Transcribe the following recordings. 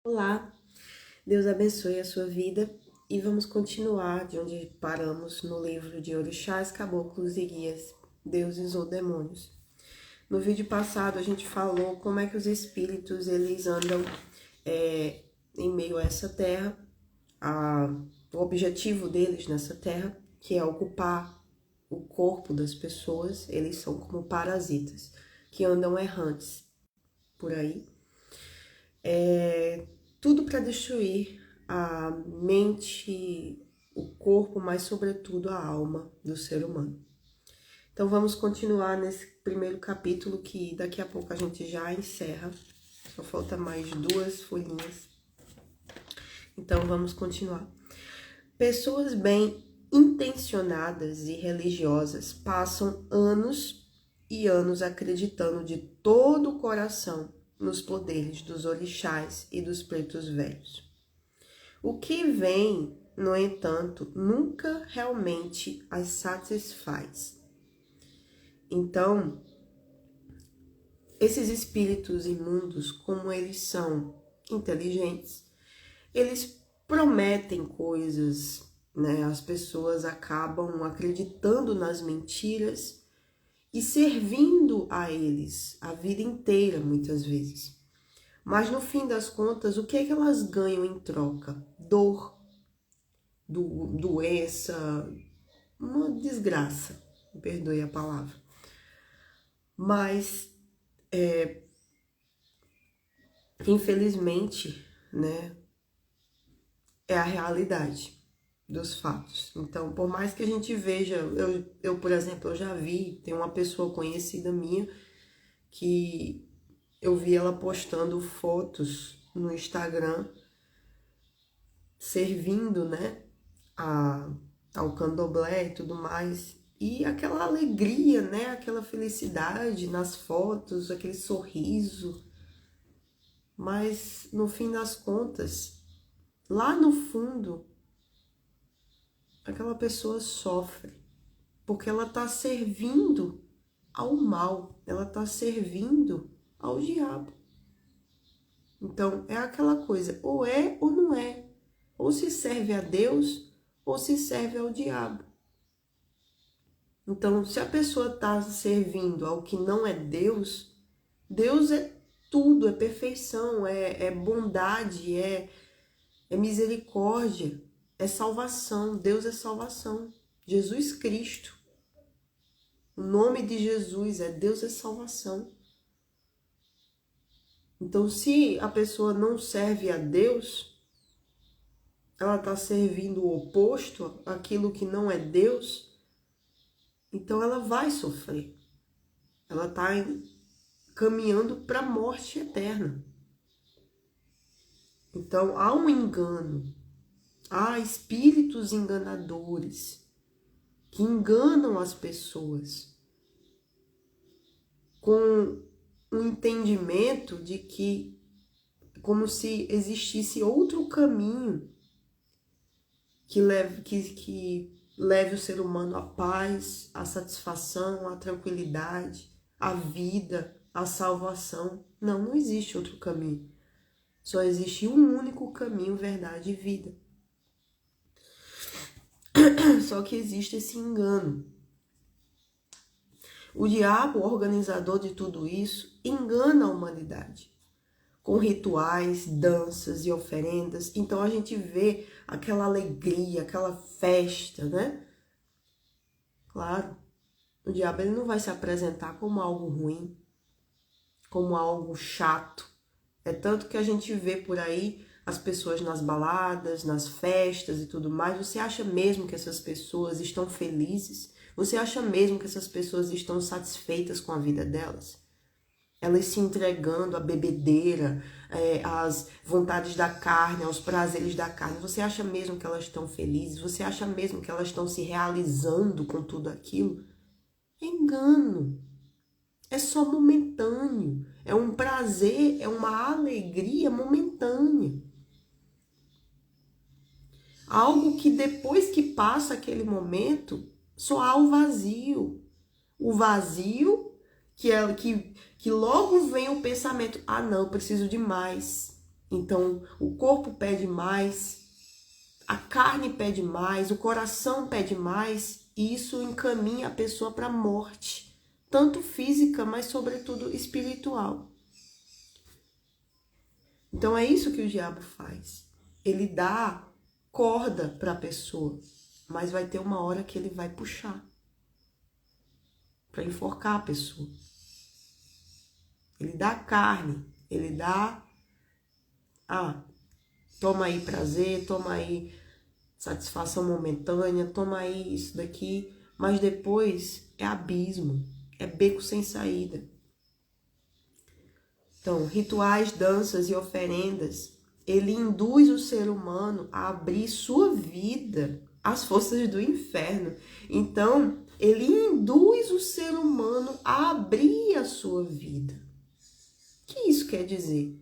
Olá, Deus abençoe a sua vida e vamos continuar de onde paramos no livro de Orixás, Caboclos e Guias, Deuses ou Demônios. No vídeo passado a gente falou como é que os espíritos eles andam em meio a essa terra, o objetivo deles nessa terra, que é ocupar o corpo das pessoas. Eles são como parasitas que andam errantes por aí. Tudo para destruir a mente, o corpo, mas sobretudo a alma do ser humano. Então vamos continuar nesse primeiro capítulo que daqui a pouco a gente já encerra. Só falta mais 2 folhinhas. Então vamos continuar. Pessoas bem intencionadas e religiosas passam anos e anos acreditando de todo o coração nos poderes dos orixás e dos pretos velhos. O que vem, no entanto, nunca realmente as satisfaz. Então, esses espíritos imundos, como eles são inteligentes, eles prometem coisas, né? As pessoas acabam acreditando nas mentiras e servindo a eles a vida inteira, muitas vezes. Mas no fim das contas, o que é que elas ganham em troca? Dor, doença, uma desgraça, me perdoe a palavra. Mas, infelizmente, né, é a realidade dos fatos. Então, por mais que a gente veja, eu por exemplo, eu já vi, tem uma pessoa conhecida minha que eu vi ela postando fotos no Instagram servindo, né, ao candomblé e tudo mais. E aquela alegria, né, aquela felicidade nas fotos, aquele sorriso. Mas no fim das contas, lá no fundo, aquela pessoa sofre, porque ela está servindo ao mal, ela está servindo ao diabo. Então é aquela coisa, ou é ou não é. Ou se serve a Deus, ou se serve ao diabo. Então, se a pessoa está servindo ao que não é Deus, Deus é tudo, é perfeição, é bondade, é misericórdia, é salvação. Deus é salvação. Jesus Cristo. O nome de Jesus é Deus é salvação. Então, se a pessoa não serve a Deus, ela está servindo o oposto, aquilo que não é Deus, então ela vai sofrer. Ela está caminhando para a morte eterna. Então há um engano, há espíritos enganadores que enganam as pessoas com um entendimento de que como se existisse outro caminho que leve o ser humano à paz, à satisfação, à tranquilidade, à vida, à salvação. Não, não existe outro caminho. Só existe um único caminho, verdade e vida. Só que existe esse engano. O diabo, o organizador de tudo isso, engana a humanidade com rituais, danças e oferendas. Então a gente vê aquela alegria, aquela festa, né? Claro, o diabo ele não vai se apresentar como algo ruim, como algo chato. É tanto que a gente vê por aí as pessoas nas baladas, nas festas e tudo mais. Você acha mesmo que essas pessoas estão felizes? Você acha mesmo que essas pessoas estão satisfeitas com a vida delas? Elas se entregando à bebedeira, às vontades da carne, aos prazeres da carne. Você acha mesmo que elas estão felizes? Você acha mesmo que elas estão se realizando com tudo aquilo? É engano. É só momentâneo. É um prazer, é uma alegria momentânea. Algo que depois que passa aquele momento, só há o vazio. O vazio que logo vem o pensamento, ah não, eu preciso de mais. Então, o corpo pede mais, a carne pede mais, o coração pede mais, e isso encaminha a pessoa para a morte, tanto física, mas sobretudo espiritual. Então é isso que o diabo faz. Ele dá corda para a pessoa, mas vai ter uma hora que ele vai puxar para enforcar a pessoa. Ele dá carne, ele dá, toma aí prazer, toma aí satisfação momentânea, toma aí isso daqui, mas depois é abismo, é beco sem saída. Então, rituais, danças e oferendas, ele induz o ser humano a abrir sua vida às forças do inferno. Então, ele induz o ser humano a abrir a sua vida. O que isso quer dizer?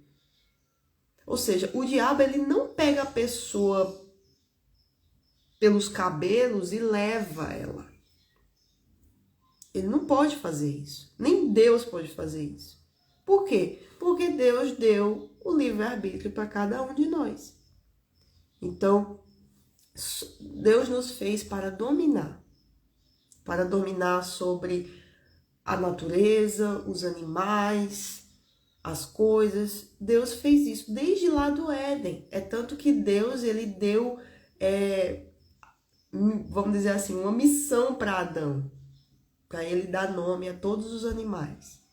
Ou seja, o diabo ele não pega a pessoa pelos cabelos e leva ela. Ele não pode fazer isso. Nem Deus pode fazer isso. Por quê? Porque Deus deu o livre-arbítrio para cada um de nós. Então, Deus nos fez para dominar sobre a natureza, os animais, as coisas. Deus fez isso desde lá do Éden. É tanto que Deus ele deu, vamos dizer assim, uma missão para Adão, para ele dar nome a todos os animais.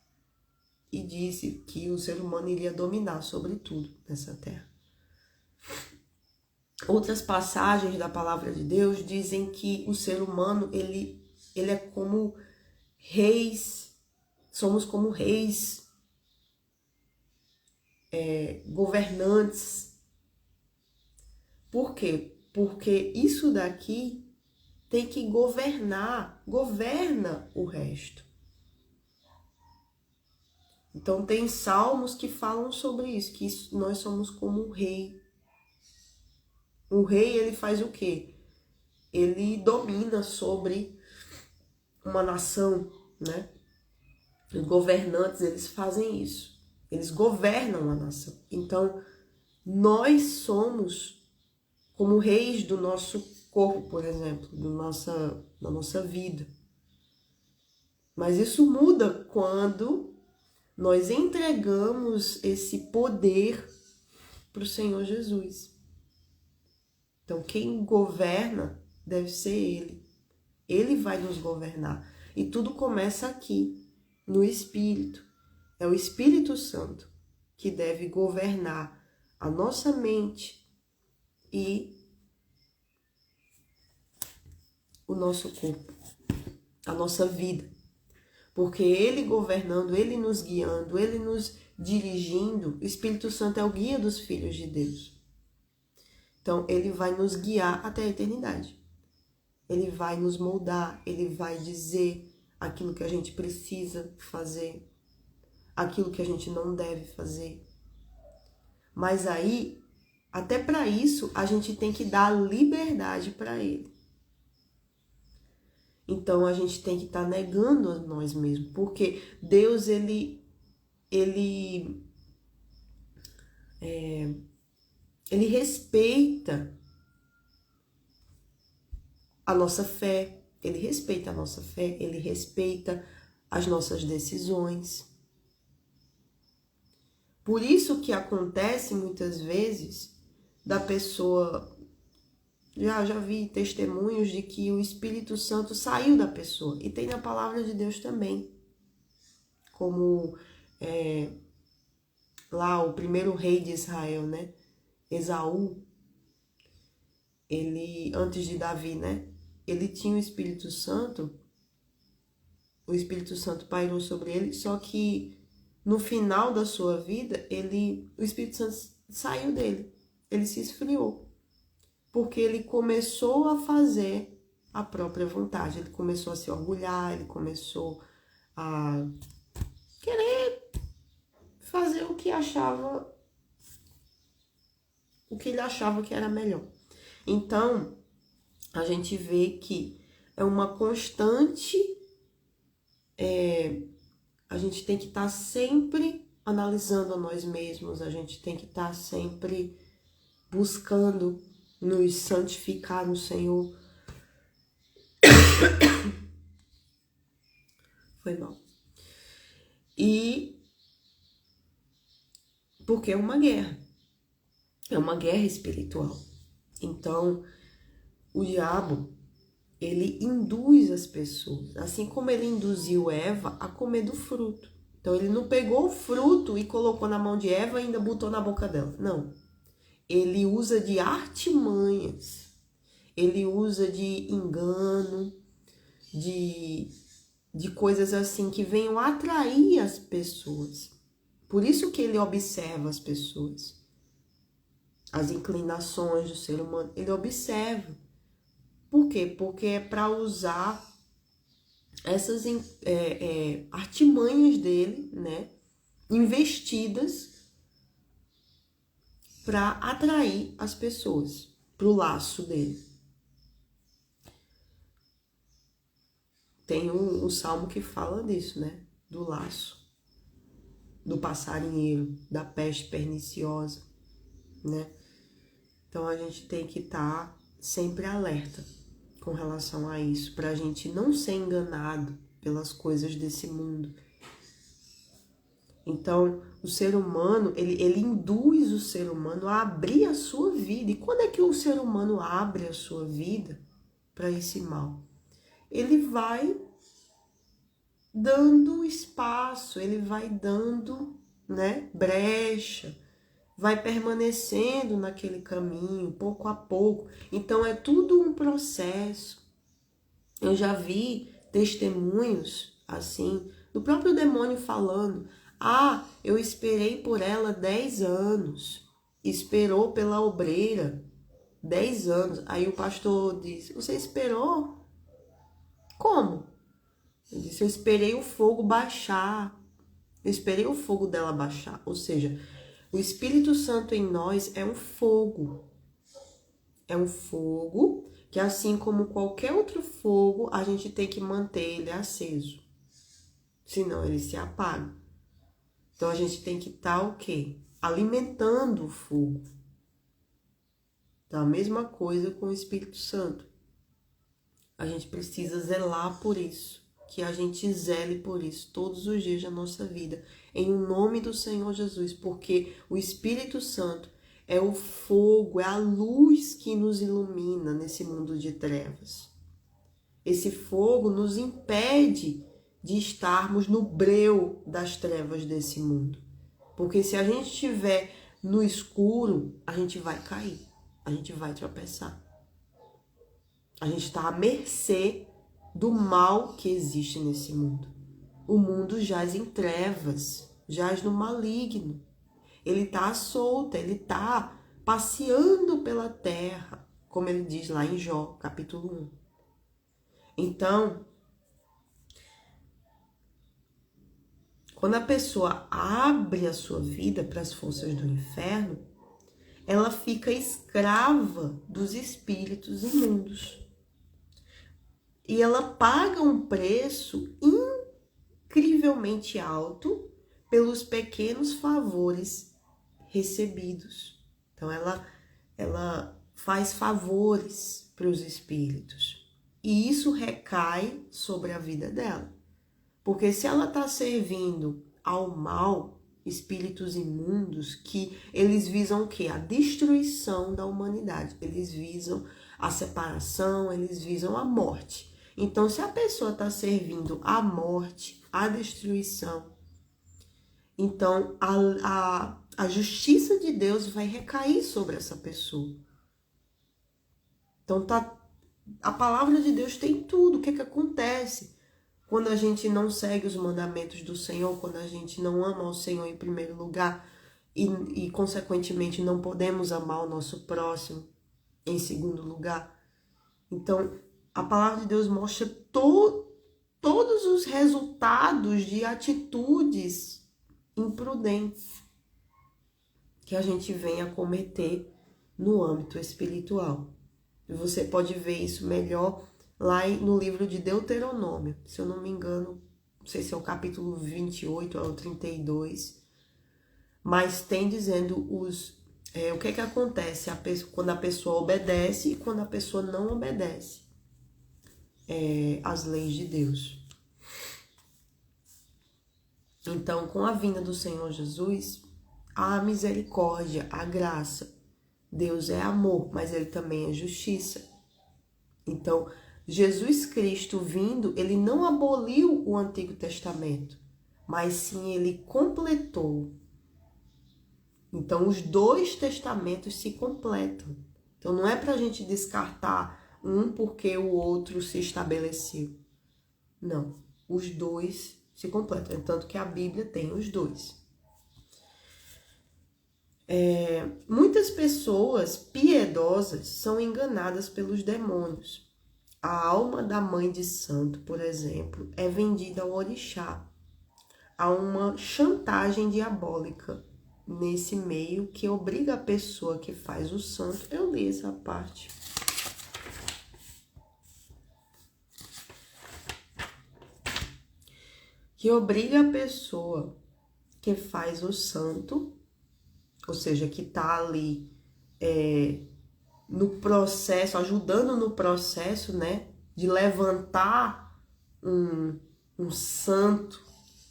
E disse que o ser humano iria dominar sobre tudo nessa terra. Outras passagens da palavra de Deus dizem que o ser humano, ele é como reis, somos como reis, governantes. Por quê? Porque isso daqui tem que governa o resto. Então, tem salmos que falam sobre isso, que nós somos como um rei. O rei, ele faz o quê? Ele domina sobre uma nação, né? Os governantes, eles fazem isso. Eles governam a nação. Então, nós somos como reis do nosso corpo, por exemplo, da nossa vida. Mas isso muda quando nós entregamos esse poder para o Senhor Jesus. Então, quem governa deve ser Ele. Ele vai nos governar. E tudo começa aqui, no Espírito. É o Espírito Santo que deve governar a nossa mente e o nosso corpo, a nossa vida. Porque Ele governando, Ele nos guiando, Ele nos dirigindo, o Espírito Santo é o guia dos filhos de Deus. Então, Ele vai nos guiar até a eternidade. Ele vai nos moldar, Ele vai dizer aquilo que a gente precisa fazer, aquilo que a gente não deve fazer. Mas aí, até para isso, a gente tem que dar liberdade para Ele. Então, a gente tem que estar negando a nós mesmos, porque Deus, ele respeita a nossa fé, Ele respeita a nossa fé, Ele respeita as nossas decisões. Por isso que acontece muitas vezes da pessoa... Já vi testemunhos de que o Espírito Santo saiu da pessoa. E tem na palavra de Deus também. Como lá o primeiro rei de Israel, né? Esaú. Ele, antes de Davi, né? Ele tinha o Espírito Santo. O Espírito Santo pairou sobre ele. Só que no final da sua vida, o Espírito Santo saiu dele. Ele se esfriou. Porque ele começou a fazer a própria vontade. Ele começou a se orgulhar, ele começou a querer fazer o que ele achava que era melhor. Então, a gente vê que é uma constante, a gente tem que estar sempre analisando a nós mesmos, a gente tem que estar sempre buscando nos santificar no Senhor. Foi mal. E porque é uma guerra espiritual. Então, o diabo, ele induz as pessoas, assim como ele induziu Eva a comer do fruto. Então, ele não pegou o fruto e colocou na mão de Eva e ainda botou na boca dela. Não. Ele usa de artimanhas, ele usa de engano, de coisas assim que venham atrair as pessoas. Por isso que ele observa as pessoas, as inclinações do ser humano, ele observa. Por quê? Porque é para usar essas artimanhas dele, né, investidas para atrair as pessoas para o laço dele. Tem um salmo que fala disso, né? Do laço, do passarinheiro, da peste perniciosa, né? Então a gente tem que estar sempre alerta com relação a isso, para a gente não ser enganado pelas coisas desse mundo. Então, o ser humano, ele induz o ser humano a abrir a sua vida. E quando é que o ser humano abre a sua vida para esse mal? Ele vai dando espaço, ele vai dando, né, brecha, vai permanecendo naquele caminho, pouco a pouco. Então, é tudo um processo. Eu já vi testemunhos, assim, do próprio demônio falando: ah, eu esperei por ela 10 anos, esperou pela obreira 10 anos. Aí o pastor disse: você esperou? Como? Ele disse: eu esperei o fogo baixar, eu esperei o fogo dela baixar. Ou seja, o Espírito Santo em nós é um fogo que, assim como qualquer outro fogo, a gente tem que manter ele aceso, senão ele se apaga. Então, a gente tem que estar o quê? Alimentando o fogo. Então, a mesma coisa com o Espírito Santo. A gente precisa zelar por isso. Que a gente zele por isso todos os dias da nossa vida. Em nome do Senhor Jesus. Porque o Espírito Santo é o fogo, é a luz que nos ilumina nesse mundo de trevas. Esse fogo nos impede de estarmos no breu das trevas desse mundo. Porque se a gente estiver no escuro, a gente vai cair, a gente vai tropeçar. A gente está à mercê do mal que existe nesse mundo. O mundo jaz em trevas, jaz no maligno. Ele está à solta, ele está passeando pela terra, como ele diz lá em Jó, capítulo 1. Então, quando a pessoa abre a sua vida para as forças do inferno, ela fica escrava dos espíritos imundos. E ela paga um preço incrivelmente alto pelos pequenos favores recebidos. Então, ela faz favores para os espíritos. E isso recai sobre a vida dela. Porque se ela está servindo ao mal, espíritos imundos, que eles visam o quê? A destruição da humanidade. Eles visam a separação, eles visam a morte. Então, se a pessoa está servindo a morte, a destruição, então a justiça de Deus vai recair sobre essa pessoa. Então, a palavra de Deus tem tudo. O que acontece quando a gente não segue os mandamentos do Senhor, quando a gente não ama o Senhor em primeiro lugar e consequentemente, não podemos amar o nosso próximo em segundo lugar? Então, a palavra de Deus mostra todos os resultados de atitudes imprudentes que a gente vem a cometer no âmbito espiritual. E você pode ver isso melhor lá no livro de Deuteronômio. Se eu não me engano, não sei se é o capítulo 28 ou 32. Mas tem dizendo o que acontece quando a pessoa obedece e quando a pessoa não obedece às leis de Deus. Então, com a vinda do Senhor Jesus, há a misericórdia, a graça. Deus é amor, mas Ele também é justiça. Então, Jesus Cristo vindo, Ele não aboliu o Antigo Testamento, mas sim Ele completou. Então, os dois testamentos se completam. Então, não é para a gente descartar um porque o outro se estabeleceu. Não, os dois se completam. Tanto que a Bíblia tem os dois. Muitas pessoas piedosas são enganadas pelos demônios. A alma da mãe de santo, por exemplo, é vendida ao orixá. Há uma chantagem diabólica nesse meio que obriga a pessoa que faz o santo. Eu li essa parte. Que obriga a pessoa que faz o santo, ou seja, que está ali no processo, ajudando no processo, né, de levantar um santo.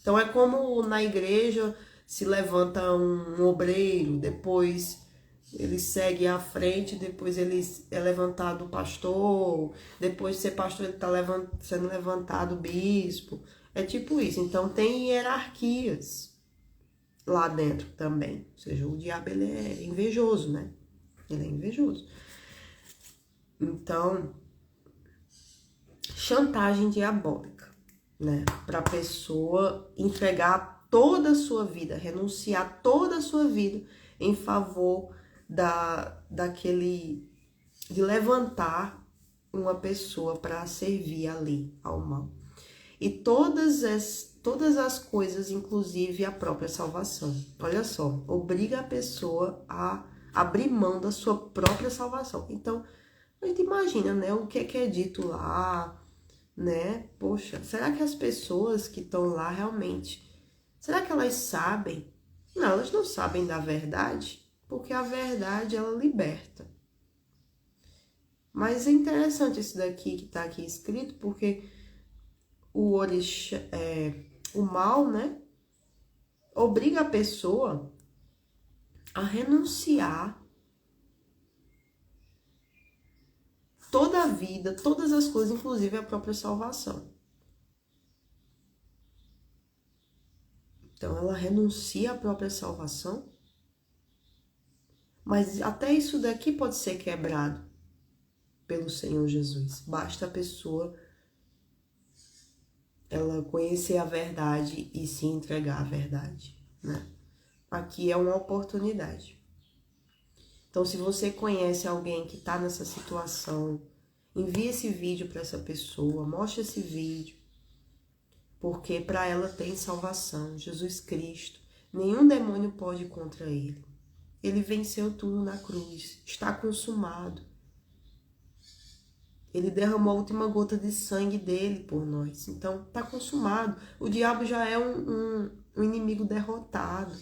Então é como na igreja se levanta um obreiro, depois ele segue à frente, depois ele é levantado o pastor, depois de ser pastor ele está sendo levantado o bispo. É tipo isso. Então tem hierarquias lá dentro também. Ou seja, o diabo ele é invejoso, né? Ele é invejoso. Então, chantagem diabólica, né? Para a pessoa entregar toda a sua vida, renunciar toda a sua vida em favor de levantar uma pessoa para servir ali ao mal. E todas as coisas, inclusive a própria salvação. Olha só, obriga a pessoa a abrir mão da sua própria salvação. Então, a gente imagina, né, o que é dito lá, né? Poxa, será que as pessoas que estão lá realmente, será que elas sabem? Não, elas não sabem da verdade, porque a verdade, ela liberta. Mas é interessante isso daqui que está aqui escrito, porque o orixá, o mal, né, obriga a pessoa a renunciar toda a vida, todas as coisas, inclusive a própria salvação. Então, ela renuncia à própria salvação, mas até isso daqui pode ser quebrado pelo Senhor Jesus. Basta a pessoa ela conhecer a verdade e se entregar à verdade, né? Aqui é uma oportunidade. Então, se você conhece alguém que está nessa situação, envie esse vídeo para essa pessoa, mostre esse vídeo, porque para ela tem salvação, Jesus Cristo. Nenhum demônio pode ir contra ele. Ele venceu tudo na cruz, está consumado. Ele derramou a última gota de sangue dele por nós. Então, está consumado. O diabo já é um inimigo derrotado,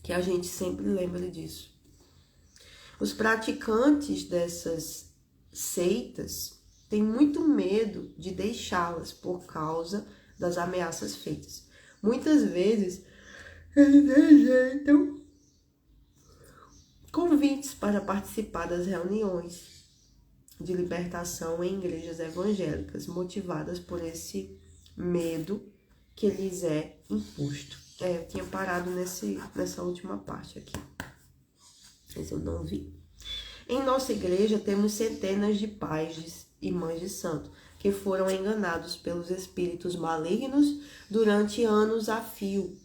que a gente sempre lembra disso. Os praticantes dessas seitas têm muito medo de deixá-las por causa das ameaças feitas. Muitas vezes, eles rejeitam convites para participar das reuniões de libertação em igrejas evangélicas, motivadas por esse medo que lhes é imposto. Eu tinha parado nessa última parte aqui, mas eu não vi. Em nossa igreja temos centenas de pais e mães de santo que foram enganados pelos espíritos malignos durante anos a fio.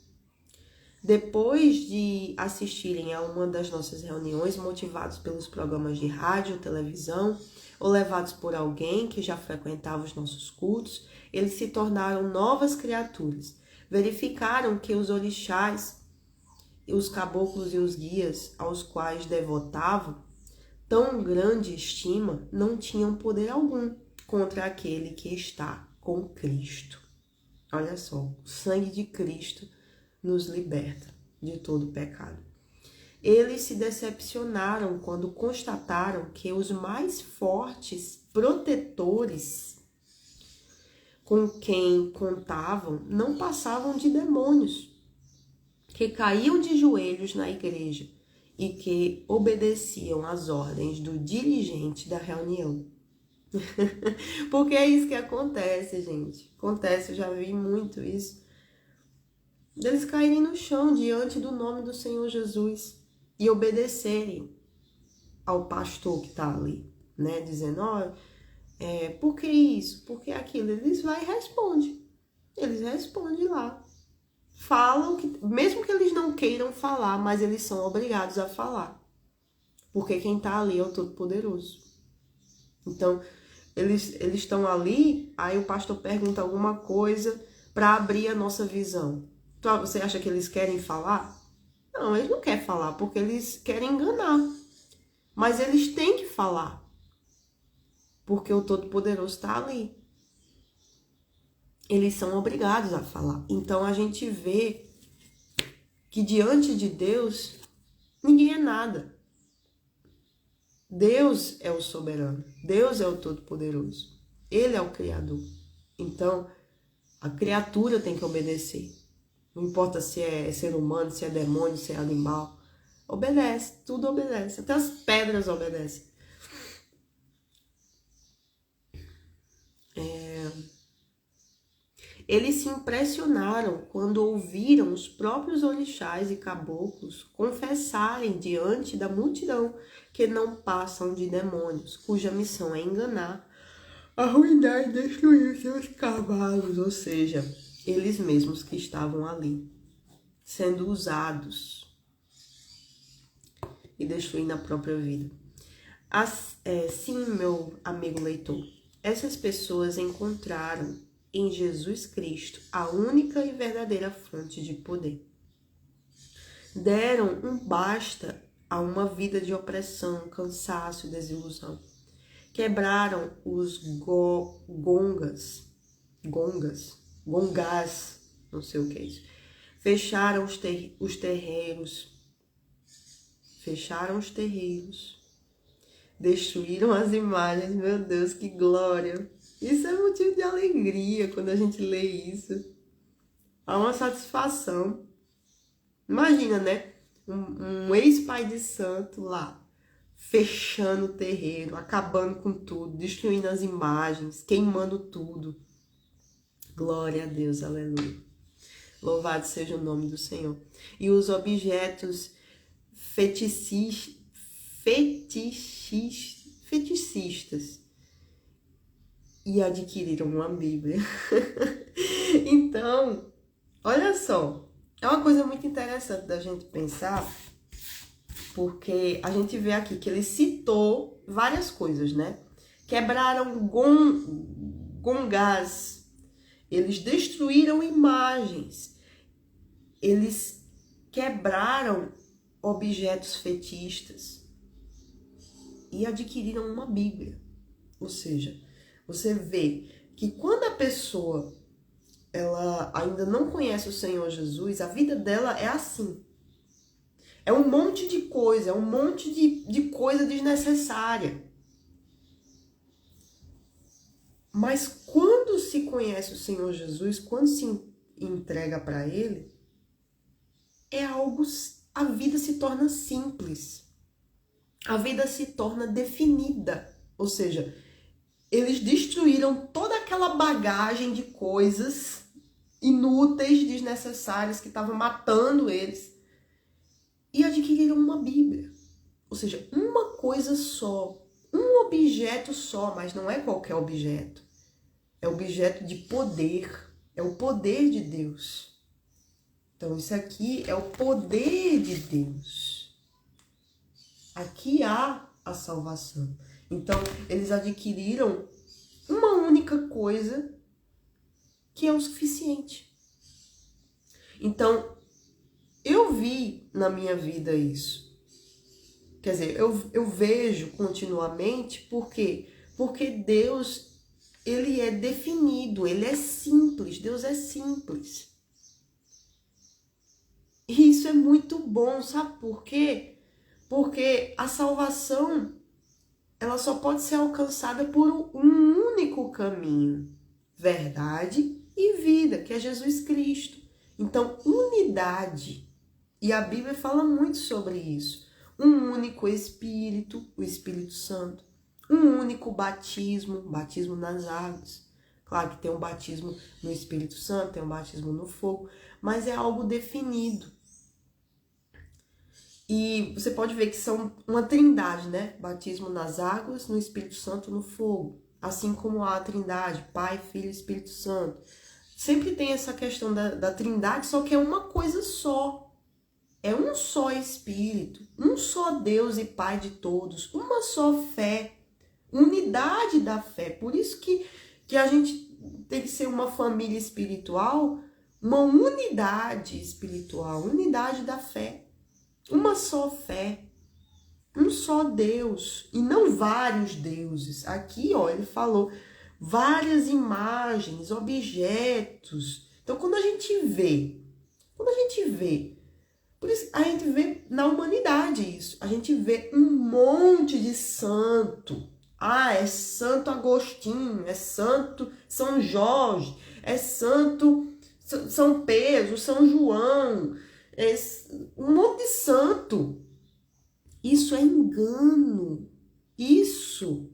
Depois de assistirem a uma das nossas reuniões, motivados pelos programas de rádio, televisão, ou levados por alguém que já frequentava os nossos cultos, eles se tornaram novas criaturas. Verificaram que os orixás, os caboclos e os guias aos quais devotavam tão grande estima não tinham poder algum contra aquele que está com Cristo. Olha só, o sangue de Cristo nos liberta de todo pecado. Eles se decepcionaram quando constataram que os mais fortes protetores com quem contavam não passavam de demônios, que caíam de joelhos na igreja e que obedeciam às ordens do dirigente da reunião. Porque é isso que acontece, gente. Acontece, eu já vi muito isso. Eles caírem no chão diante do nome do Senhor Jesus e obedecerem ao pastor que está ali, né? Dizendo, por que isso? Por que aquilo? Eles vão e respondem. Eles respondem lá. Falam, mesmo que eles não queiram falar, mas eles são obrigados a falar. Porque quem está ali é o Todo-Poderoso. Então, eles estão ali, aí o pastor pergunta alguma coisa para abrir a nossa visão. Então, você acha que eles querem falar? Não, eles não querem falar, porque eles querem enganar. Mas eles têm que falar. Porque o Todo-Poderoso está ali. Eles são obrigados a falar. Então, a gente vê que diante de Deus, ninguém é nada. Deus é o soberano. Deus é o Todo-Poderoso. Ele é o Criador. Então, a criatura tem que obedecer. Não importa se é ser humano, se é demônio, se é animal. Obedece, tudo obedece. Até as pedras obedecem. Eles se impressionaram quando ouviram os próprios orixás e caboclos confessarem diante da multidão que não passam de demônios, cuja missão é enganar, arruinar e destruir seus cavalos, ou seja, eles mesmos que estavam ali, sendo usados e destruindo a própria vida. Sim, meu amigo leitor, essas pessoas encontraram em Jesus Cristo a única e verdadeira fonte de poder. Deram um basta a uma vida de opressão, cansaço e desilusão. Quebraram os gongás, não sei o que é isso. Fecharam os terreiros, destruíram as imagens, meu Deus, que glória! Isso é motivo de alegria quando a gente lê isso. Há uma satisfação. Imagina, né? Um ex-pai de santo lá, fechando o terreiro, acabando com tudo, destruindo as imagens, queimando tudo. Glória a Deus, aleluia. Louvado seja o nome do Senhor. E os objetos feticistas e adquiriram uma Bíblia. Então, olha só, é uma coisa muito interessante da gente pensar, porque a gente vê aqui que ele citou várias coisas, né? Quebraram gongás, eles destruíram imagens, eles quebraram objetos fetistas e adquiriram uma Bíblia. Ou seja, você vê que quando a pessoa ela ainda não conhece o Senhor Jesus, a vida dela é assim. É um monte de coisa, é um monte de coisa desnecessária. Mas quando se conhece o Senhor Jesus, quando se entrega para Ele, a vida se torna simples. A vida se torna definida. Ou seja, eles destruíram toda aquela bagagem de coisas inúteis, desnecessárias, que estavam matando eles, e adquiriram uma Bíblia. Ou seja, uma coisa só, um objeto só, mas não é qualquer objeto. É objeto de poder, é o poder de Deus. Então isso aqui é o poder de Deus. Aqui há a salvação. Então, eles adquiriram uma única coisa que é o suficiente. Então, eu vi na minha vida isso. Quer dizer, eu vejo continuamente, por quê? Porque Deus, ele é definido, ele é simples, Deus é simples. E isso é muito bom, sabe por quê? Porque a salvação, ela só pode ser alcançada por um único caminho, verdade e vida, que é Jesus Cristo. Então, unidade. E a Bíblia fala muito sobre isso. Um único Espírito, o Espírito Santo. Um único batismo, batismo nas águas. Claro que tem um batismo no Espírito Santo, tem um batismo no fogo, mas é algo definido. E você pode ver que são uma trindade, né? Batismo nas águas, no Espírito Santo, no fogo. Assim como a trindade, Pai, Filho e Espírito Santo. Sempre tem essa questão da trindade, só que é uma coisa só. É um só Espírito, um só Deus e Pai de todos, uma só fé, unidade da fé. Por isso que a gente tem que ser uma família espiritual, uma unidade espiritual, unidade da fé. Uma só fé, um só Deus, e não vários deuses. Aqui, ó, ele falou várias imagens, objetos. Então, quando a gente vê, por isso a gente vê na humanidade isso, a gente vê um monte de santo. Ah, é Santo Agostinho, é Santo São Jorge, é Santo São Pedro, São João, é um monte de santo. Isso é engano. Isso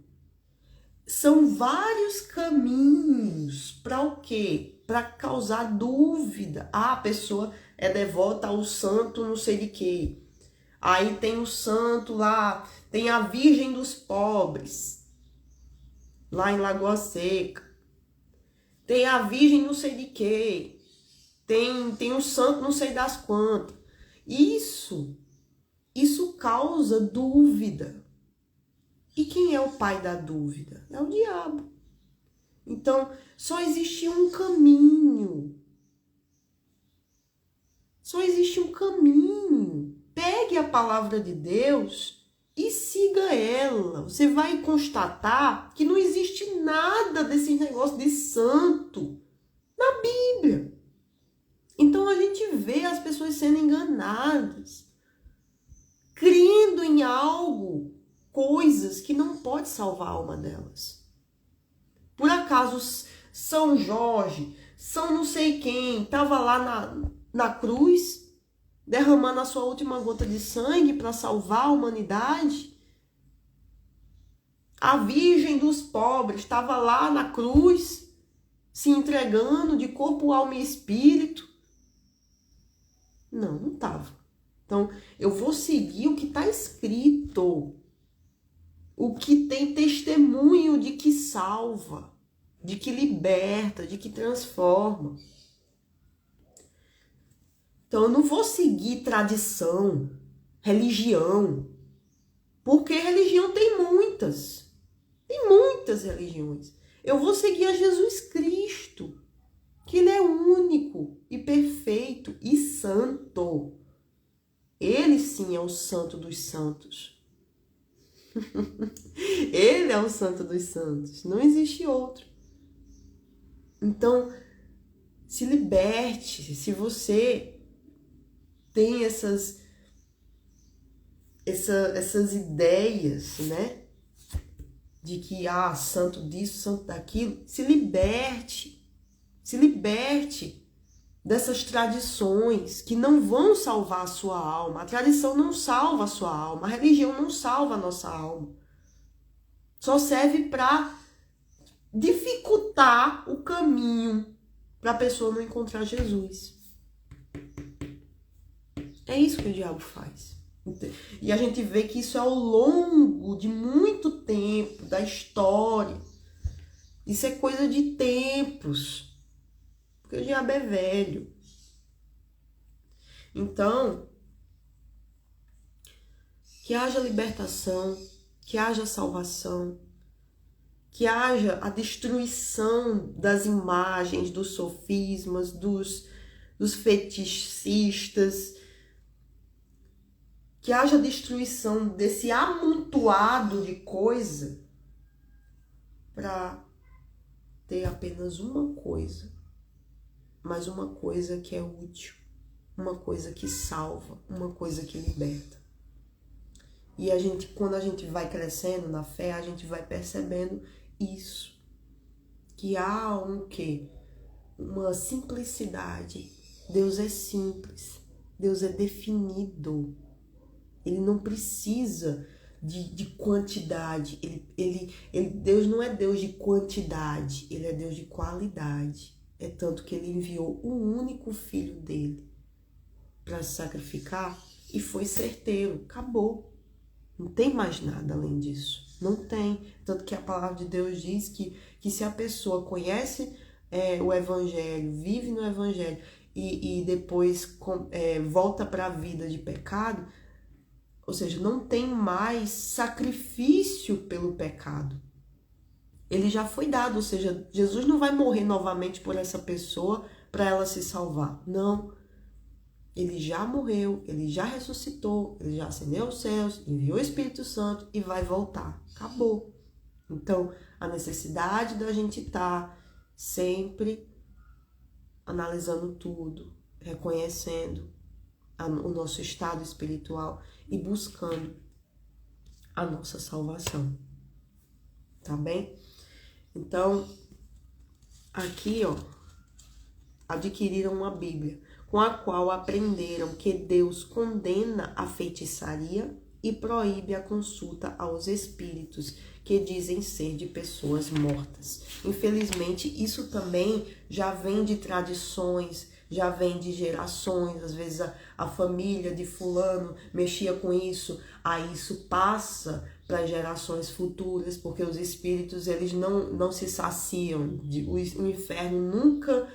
são vários caminhos para o quê? Para causar dúvida. Ah, a pessoa é devota ao santo não sei de quê. Aí tem o santo lá, tem a Virgem dos Pobres, lá em Lagoa Seca. Tem a Virgem não sei de quê. Tem o santo não sei das quantas. Isso causa dúvida. E quem é o pai da dúvida? É o diabo. Então, só existe um caminho. Só existe um caminho. Pegue a palavra de Deus e siga ela. Você vai constatar que não existe nada desse negócio de santo na Bíblia. Então, a gente vê as pessoas sendo enganadas, crendo em algo, coisas que não pode salvar a alma delas. Por acaso São Jorge, São não sei quem, estava lá na cruz, derramando a sua última gota de sangue para salvar a humanidade? A Virgem dos Pobres estava lá na cruz, se entregando de corpo, alma e espírito? Não, não estava. Então, eu vou seguir o que está escrito. O que tem testemunho de que salva, de que liberta, de que transforma. Então, eu não vou seguir tradição, religião, porque religião tem muitas religiões. Eu vou seguir a Jesus Cristo, que ele é único e perfeito e santo. Ele sim é o santo dos santos. Ele é o santo dos santos, não existe outro. Então, se liberte, se você tem essas ideias, né? De que, santo disso, santo daquilo, se liberte dessas tradições que não vão salvar a sua alma. A tradição não salva a sua alma, a religião não salva a nossa alma. Só serve para dificultar o caminho para a pessoa não encontrar Jesus. É isso que o diabo faz. E a gente vê que isso é ao longo de muito tempo, da história. Isso é coisa de tempos. Porque o diabo é velho. Então, que haja libertação, que haja salvação, que haja a destruição das imagens, dos sofismas, dos feticistas, que haja destruição desse amontoado de coisa para ter apenas uma coisa, mas uma coisa que é útil, uma coisa que salva, uma coisa que liberta. E quando a gente vai crescendo na fé, a gente vai percebendo isso. Que há um quê? Uma simplicidade. Deus é simples. Deus é definido. Ele não precisa de quantidade. Deus não é Deus de quantidade. Ele é Deus de qualidade. É tanto que ele enviou o único filho dele para se sacrificar e foi certeiro. Acabou. Não tem mais nada além disso. Não tem. Tanto que a palavra de Deus diz que se a pessoa conhece o evangelho, vive no evangelho e depois volta para a vida de pecado, ou seja, não tem mais sacrifício pelo pecado. Ele já foi dado, ou seja, Jesus não vai morrer novamente por essa pessoa para ela se salvar. Não. Ele já morreu, ele já ressuscitou, ele já ascendeu aos céus, enviou o Espírito Santo e vai voltar. Acabou. Então, a necessidade da gente estar sempre analisando tudo, reconhecendo o nosso estado espiritual e buscando a nossa salvação. Tá bem? Então, aqui, adquiriram uma Bíblia, com a qual aprenderam que Deus condena a feitiçaria e proíbe a consulta aos espíritos que dizem ser de pessoas mortas. Infelizmente, isso também já vem de tradições, já vem de gerações. Às vezes a família de fulano mexia com isso, aí isso passa para gerações futuras, porque os espíritos eles não se saciam, o inferno nunca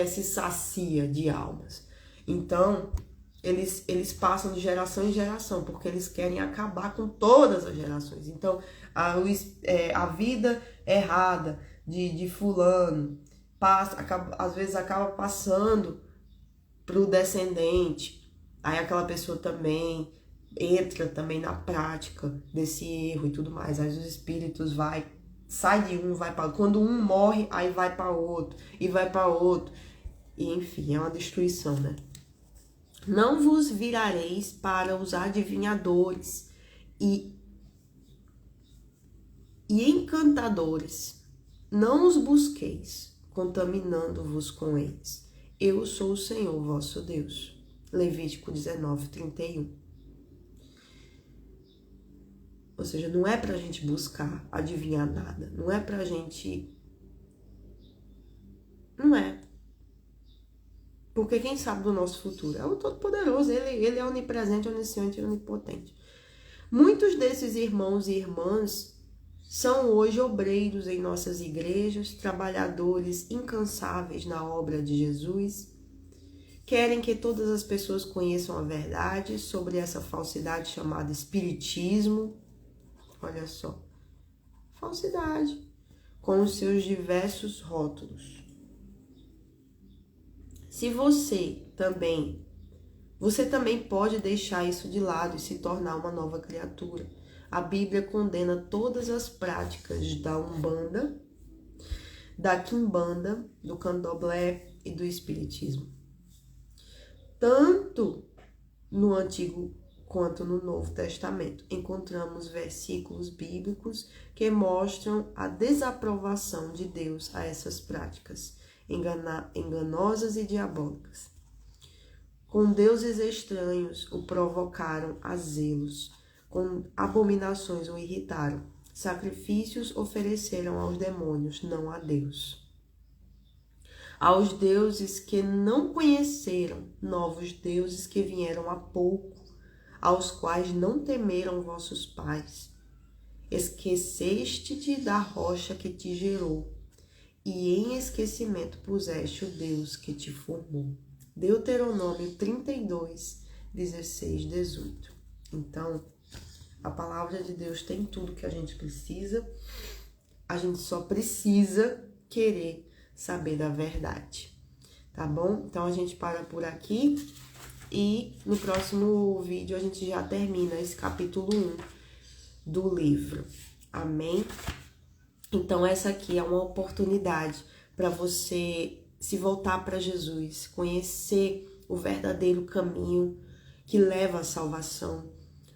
se sacia de almas. Então, eles passam de geração em geração, porque eles querem acabar com todas as gerações. Então, a vida errada de fulano, às vezes acaba passando para o descendente. Aí aquela pessoa também entra também na prática desse erro e tudo mais. Aí os espíritos sai de um, vai para outro. Quando um morre, aí vai para outro, e vai para outro. E, enfim, é uma destruição, né? Não vos virareis para os adivinhadores e encantadores. Não os busqueis, contaminando-vos com eles. Eu sou o Senhor, vosso Deus. Levítico 19:31. Ou seja, não é pra gente buscar adivinhar nada. Não é pra gente... Não é. Porque quem sabe do nosso futuro é o Todo-Poderoso. Ele é onipresente, onisciente e onipotente. Muitos desses irmãos e irmãs são hoje obreiros em nossas igrejas, trabalhadores incansáveis na obra de Jesus. Querem que todas as pessoas conheçam a verdade sobre essa falsidade chamada espiritismo. Olha só. Falsidade. Com os seus diversos rótulos. Se você também pode deixar isso de lado e se tornar uma nova criatura. A Bíblia condena todas as práticas da Umbanda, da Quimbanda, do Candomblé e do Espiritismo. Tanto no Antigo quanto no Novo Testamento, encontramos versículos bíblicos que mostram a desaprovação de Deus a essas práticas enganosas e diabólicas. Com deuses estranhos o provocaram a zelos, com abominações o irritaram, sacrifícios ofereceram aos demônios, não a Deus. Aos deuses que não conheceram, novos deuses que vieram há pouco, aos quais não temeram vossos pais. Esqueceste-te da rocha que te gerou, e em esquecimento puseste o Deus que te formou. Deuteronômio 32, 16, 18. Então, a palavra de Deus tem tudo que a gente precisa. A gente só precisa querer saber da verdade. Tá bom? Então, a gente para por aqui. E no próximo vídeo a gente já termina esse capítulo 1 do livro. Amém? Então, essa aqui é uma oportunidade para você se voltar para Jesus, conhecer o verdadeiro caminho que leva à salvação.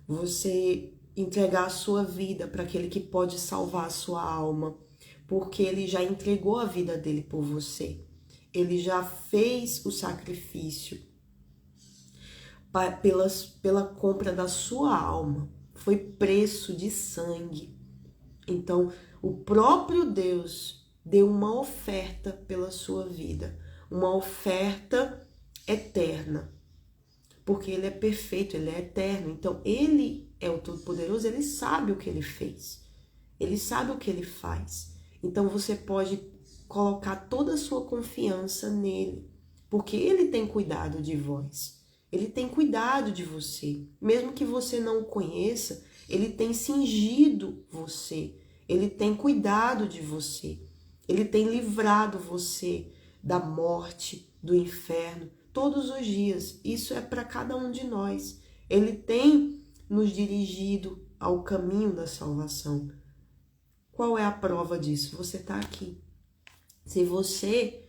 Você entregar a sua vida para aquele que pode salvar a sua alma, porque ele já entregou a vida dele por você. Ele já fez o sacrifício pela compra da sua alma. Foi preço de sangue. Então, o próprio Deus deu uma oferta pela sua vida, uma oferta eterna, porque ele é perfeito, ele é eterno. Então, ele é o Todo-Poderoso, ele sabe o que ele fez, ele sabe o que ele faz. Então, você pode colocar toda a sua confiança nele, porque ele tem cuidado de vós, ele tem cuidado de você. Mesmo que você não o conheça, ele tem cingido você, ele tem cuidado de você, ele tem livrado você da morte, do inferno, todos os dias. Isso é para cada um de nós. Ele tem nos dirigido ao caminho da salvação. Qual é a prova disso? Você está aqui. Se você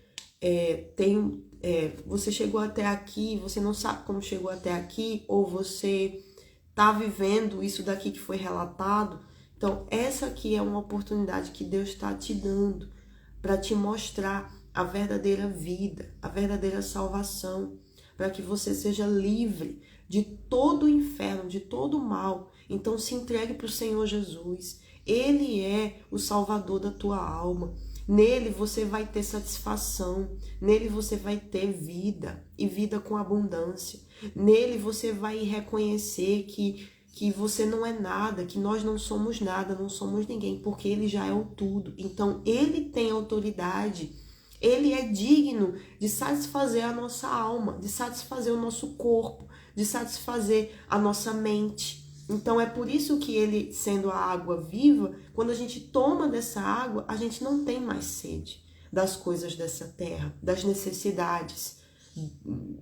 você chegou até aqui, você não sabe como chegou até aqui, ou você está vivendo isso daqui que foi relatado, então essa aqui é uma oportunidade que Deus está te dando para te mostrar a verdadeira vida, a verdadeira salvação, para que você seja livre de todo o inferno, de todo o mal. Então se entregue para o Senhor Jesus. Ele é o Salvador da tua alma. Nele você vai ter satisfação, nele você vai ter vida, e vida com abundância. Nele você vai reconhecer que você não é nada, que nós não somos nada, não somos ninguém, porque ele já é o tudo. Então ele tem autoridade, ele é digno de satisfazer a nossa alma, de satisfazer o nosso corpo, de satisfazer a nossa mente. Então é por isso que ele, sendo a água viva, quando a gente toma dessa água, a gente não tem mais sede das coisas dessa terra, das necessidades,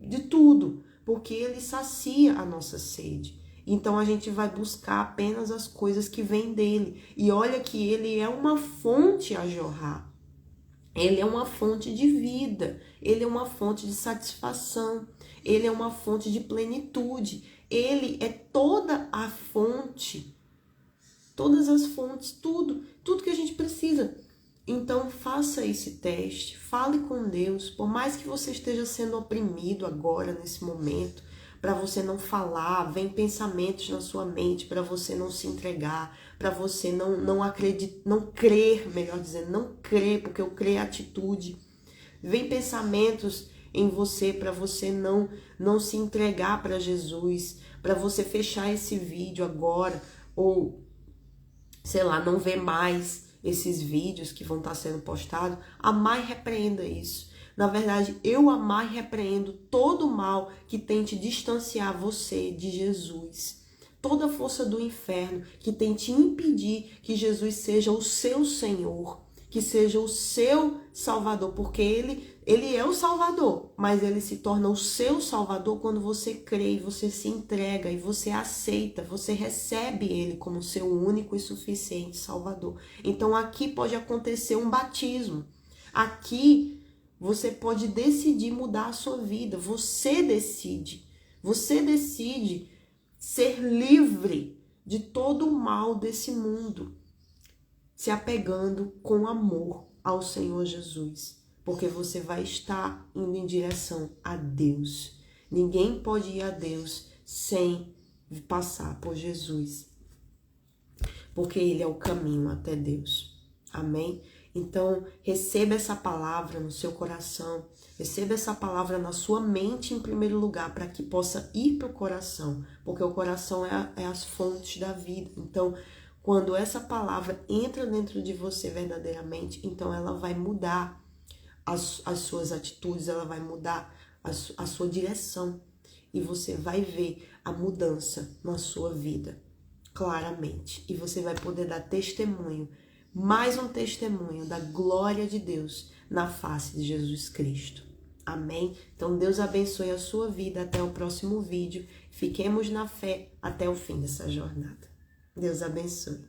de tudo, porque ele sacia a nossa sede. Então a gente vai buscar apenas as coisas que vêm dele. E olha que ele é uma fonte a jorrar. Ele é uma fonte de vida, ele é uma fonte de satisfação, ele é uma fonte de plenitude. Ele é toda a fonte, todas as fontes, tudo que a gente precisa. Então faça esse teste, fale com Deus, por mais que você esteja sendo oprimido agora, nesse momento, para você não falar, vem pensamentos na sua mente para você não se entregar, para você não acreditar, não crer, melhor dizendo, não crer, porque eu creio é atitude. Vem pensamentos em você para você não se entregar para Jesus, para você fechar esse vídeo agora, ou sei lá, não ver mais esses vídeos que vão estar sendo postados. Amar e repreenda isso. Na verdade, eu amar e repreendo todo o mal que tente distanciar você de Jesus. Toda a força do inferno que tente impedir que Jesus seja o seu Senhor, que seja o seu Salvador, porque ele é o Salvador, mas ele se torna o seu Salvador quando você crê e você se entrega e você aceita, você recebe ele como seu único e suficiente Salvador. Então aqui pode acontecer um batismo. Aqui você pode decidir mudar a sua vida. Você decide ser livre de todo o mal desse mundo, se apegando com amor ao Senhor Jesus, porque você vai estar indo em direção a Deus. Ninguém pode ir a Deus sem passar por Jesus, porque ele é o caminho até Deus. Amém? Então, receba essa palavra no seu coração, receba essa palavra na sua mente em primeiro lugar, para que possa ir para o coração, porque o coração é as fontes da vida. Então, quando essa palavra entra dentro de você verdadeiramente, então ela vai mudar as suas atitudes, ela vai mudar a sua direção, e você vai ver a mudança na sua vida, claramente. E você vai poder dar testemunho, mais um testemunho da glória de Deus na face de Jesus Cristo. Amém? Então Deus abençoe a sua vida. Até o próximo vídeo. Fiquemos na fé até o fim dessa jornada. Deus abençoe.